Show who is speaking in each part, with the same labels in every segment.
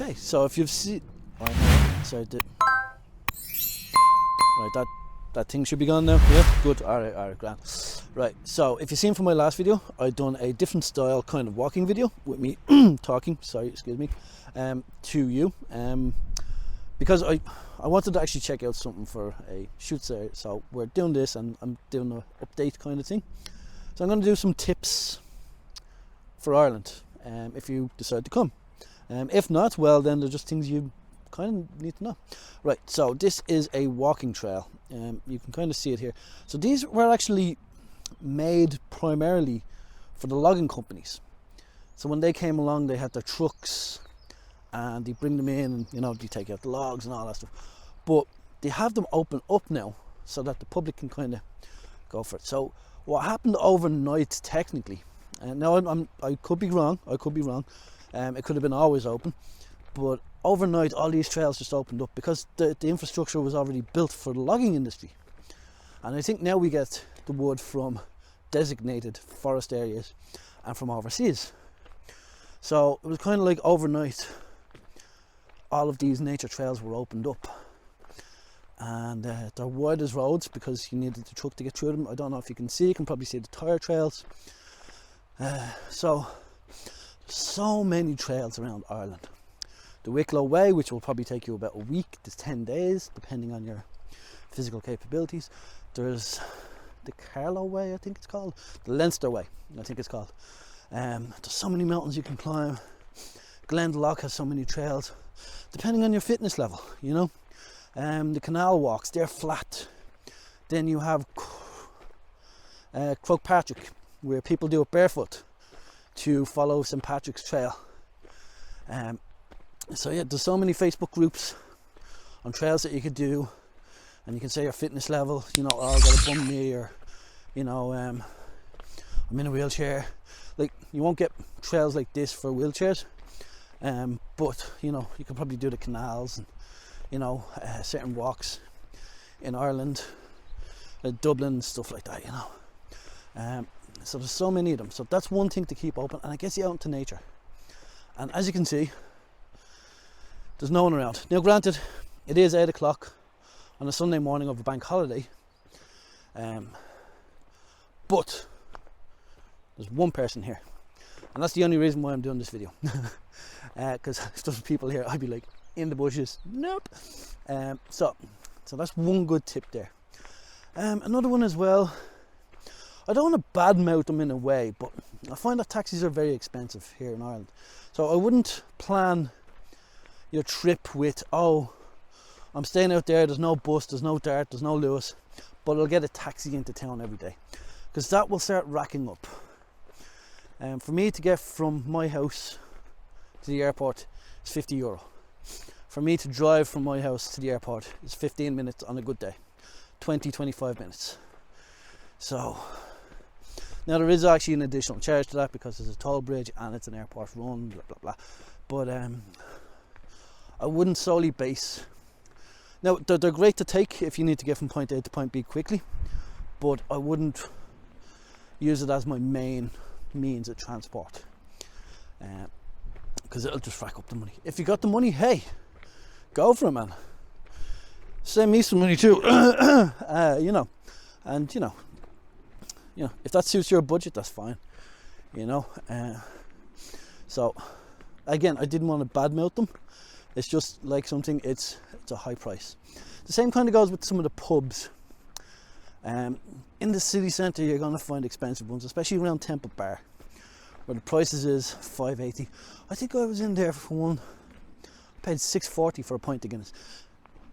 Speaker 1: Okay, so if you've seen, sorry, right, that thing should be gone now. Yeah, good. All right, grand. Right, so if you've seen from my last video, I've done a different style kind of walking video with me talking. Sorry, excuse me, to you, because I wanted to actually check out something for a shoot series. So we're doing this, and I'm doing an update kind of thing. So I'm going to do some tips for Ireland, if you decide to come. If not, well, then they're just things you kind of need to know. Right, so this is a walking trail. You can kind of see it here. So these were actually made primarily for the logging companies. So when they came along, they had their trucks and they bring them in, and you know, they take out the logs and all that stuff. But they have them open up now so that the public can kind of go for it. So what happened overnight, technically, and now I could be wrong. It could have been always open, but overnight all these trails just opened up because the infrastructure was already built for the logging industry. And I think now we get the wood from designated forest areas and from overseas. So it was kind of like overnight all of these nature trails were opened up, and they're wide as roads because you needed the truck to get through them. I don't know if you can see, you can probably see the tire trails. So many trails around Ireland. The Wicklow Way, which will probably take you about a week to 10 days depending on your physical capabilities. There's the Carlow Way, I think it's called. The Leinster Way, I think it's called. There's so many mountains you can climb. Glendalough has so many trails depending on your fitness level, you know. The canal walks, they're flat. Then you have Croagh Patrick, where people do it barefoot to follow St. Patrick's Trail. So yeah, there's so many Facebook groups on trails that you could do, and you can say your fitness level, you know, oh, I got a bum knee, or you know, I'm in a wheelchair. Like, you won't get trails like this for wheelchairs, but you know, you can probably do the canals and, you know, certain walks in Ireland, Dublin, stuff like that, you know. So there's so many of them. So that's one thing to keep open, and it gets you out into nature. And as you can see, there's no one around. Now granted, it is 8 o'clock on a Sunday morning of a bank holiday, but there's one person here, and that's the only reason why I'm doing this video. Because if there's people here, I'd be like in the bushes. Nope. So that's one good tip there. Another one as well, I don't want to badmouth them in a way, but I find that taxis are very expensive here in Ireland. So I wouldn't plan your trip with, oh, I'm staying out there, there's no bus, there's no Dart, there's no Lewis, but I'll get a taxi into town every day. Because that will start racking up. For me to get from my house to the airport is €50. For me to drive from my house to the airport is 15 minutes on a good day. 20-25 minutes. So now there is actually an additional charge to that because there's a toll bridge and it's an airport run, blah blah blah. But I wouldn't solely base. Now they're great to take if you need to get from point A to point B quickly, but I wouldn't use it as my main means of transport, because it'll just rack up the money. If you got the money, hey, go for it, man. Send me some money too. You know, and you know, if that suits your budget, that's fine, you know. So again, I didn't want to badmouth them. It's just like something, it's a high price. The same kind of goes with some of the pubs. In the city centre, you're going to find expensive ones, especially around Temple Bar, where the prices is $5.80. I think I was in there for one, paid $6.40 for a pint of Guinness.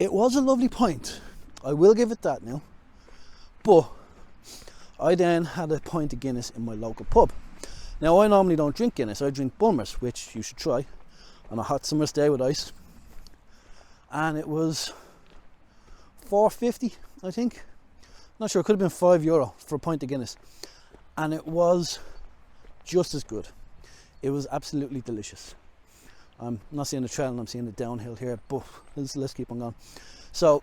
Speaker 1: It was a lovely pint, I will give it that now, but I then had a pint of Guinness in my local pub. Now I normally don't drink Guinness, I drink Bulmers, which you should try on a hot summer's day with ice, and it was $4.50, I think. Not sure, it could have been €5 for a pint of Guinness, and it was just as good. It was absolutely delicious. I'm not seeing the trail and I'm seeing the downhill here, but let's keep on going. So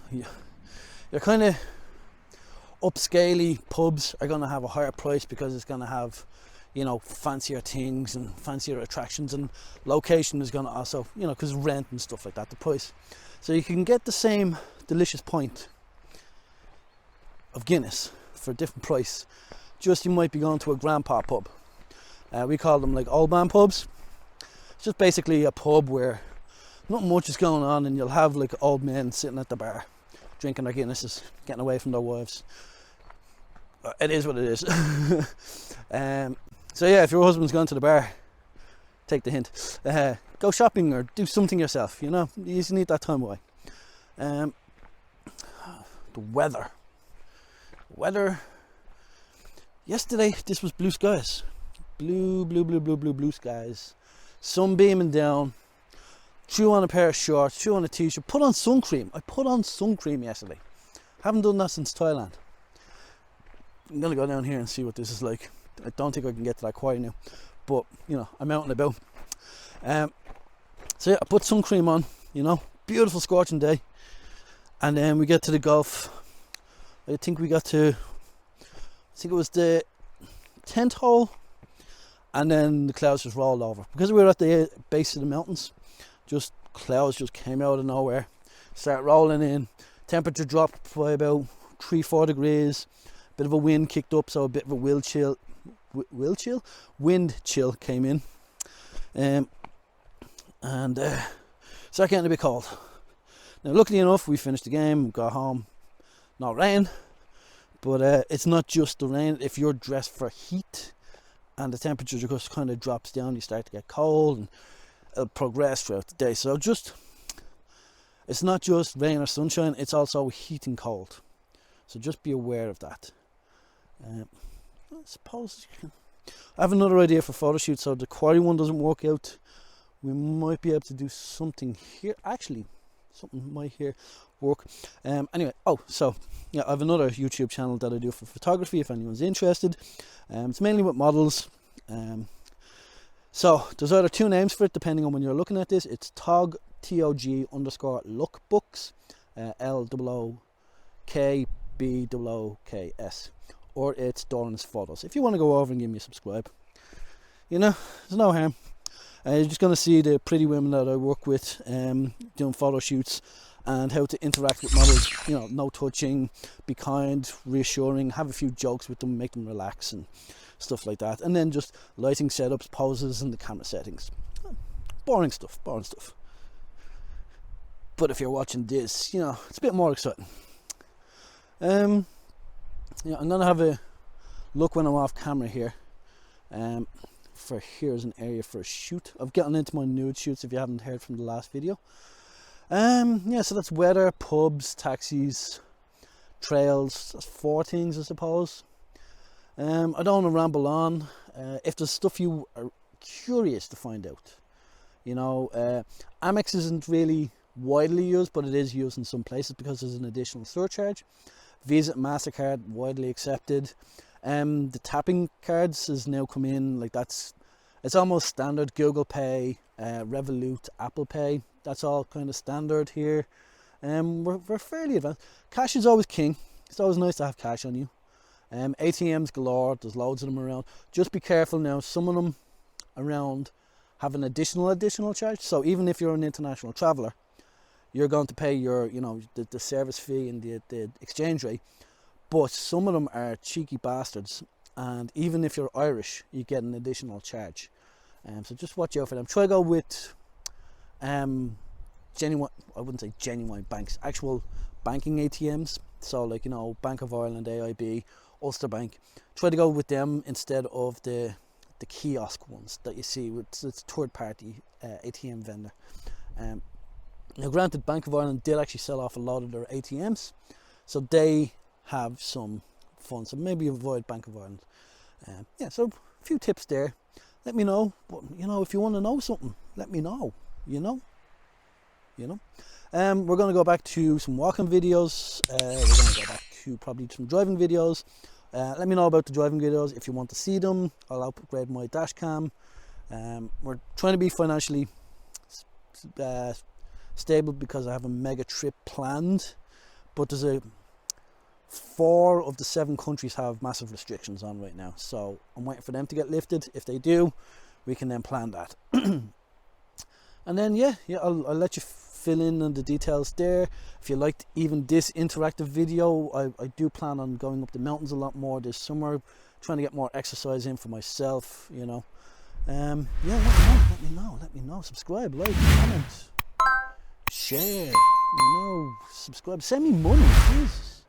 Speaker 1: you're kind of upscaley pubs are going to have a higher price because it's going to have, you know, fancier things and fancier attractions, and location is going to also, you know, because rent and stuff like that, the price. So you can get the same delicious pint of Guinness for a different price. Just you might be going to a grandpa pub. We call them like old man pubs. It's just basically a pub where not much is going on, and you'll have like old men sitting at the bar drinking their Guinnesses, getting away from their wives. It is what it is. So yeah, if your husband's going to the bar, take the hint. Go shopping or do something yourself, you know. You just need that time away. The weather. Yesterday, this was blue skies. Blue skies. Sun beaming down. Threw on a pair of shorts, threw on a t-shirt, put on sun cream. I put on sun cream yesterday. Haven't done that since Thailand. I'm gonna go down here and see what this is like. I don't think I can get to that quiet now, but you know, I'm out and about. So yeah, I put sun cream on, you know, beautiful scorching day, and then we get to the golf. I think it was the 10th hole, and then the clouds just rolled over because we were at the base of the mountains. Just clouds just came out of nowhere, start rolling in. Temperature dropped by about 3-4 degrees. Bit of a wind kicked up, so a bit of a wind chill came in, and started getting a bit cold. Now, luckily enough, we finished the game, got home. Not rain, but it's not just the rain. If you're dressed for heat and the temperature just kind of drops down, you start to get cold, and it'll progress throughout the day. So it's not just rain or sunshine; it's also heat and cold. So just be aware of that. I suppose I have another idea for photo shoot. So the quarry one doesn't work out, we might be able to do something here. Actually, something might here work. Anyway, so yeah, I have another YouTube channel that I do for photography if anyone's interested. It's mainly with models. So there's either two names for it depending on when you're looking at this. It's TOG _lookbooks, LOOKBOOKS, or it's Doran's Photos. If you want to go over and give me a subscribe, you know, there's no harm. You're just going to see the pretty women that I work with doing photo shoots, and how to interact with models. You know, no touching, be kind, reassuring, have a few jokes with them, make them relax and stuff like that. And then just lighting setups, poses, and the camera settings. Boring stuff. But if you're watching this, you know, it's a bit more exciting. Yeah, I'm gonna have a look when I'm off camera here. For here's an area for a shoot. I've gotten into my nude shoots if you haven't heard from the last video. Yeah, so that's weather, pubs, taxis, trails. That's 4 things, I suppose. I don't want to ramble on. If there's stuff you are curious to find out, you know, Amex isn't really widely used, but it is used in some places because there's an additional surcharge. Visa and MasterCard widely accepted. The tapping cards has now come in, like it's almost standard. Google Pay, Revolut, Apple Pay, that's all kind of standard here. We're fairly advanced. Cash is always king. It's always nice to have cash on you. ATMs galore, there's loads of them around. Just be careful now, some of them around have an additional charge. So even if you're an international traveller, you're going to pay your, you know, the service fee and the exchange rate. But some of them are cheeky bastards, and even if you're Irish, you get an additional charge. So just watch out for them. Try to go with genuine, I wouldn't say genuine banks, actual banking ATMs. So like, you know, Bank of Ireland, AIB, Ulster Bank. Try to go with them instead of the kiosk ones that you see with it's third party ATM vendor. Now granted, Bank of Ireland did actually sell off a lot of their ATMs, so they have some fun, so maybe avoid Bank of Ireland. Yeah, so a few tips there. Let me know, but you know, if you want to know something, let me know. You know. We're going to go back to some walking videos. We're going to go back to probably some driving videos. Let me know about the driving videos if you want to see them. I'll upgrade my dash cam. We're trying to be financially stable because I have a mega trip planned, but there's a 4 of the 7 countries have massive restrictions on right now, so I'm waiting for them to get lifted. If they do, we can then plan that. And then yeah, I'll let you fill in on the details there. If you liked even this interactive video, I do plan on going up the mountains a lot more this summer, trying to get more exercise in for myself, you know. Yeah, let me know. Subscribe, like, comment, share, you know, subscribe, send me money, please.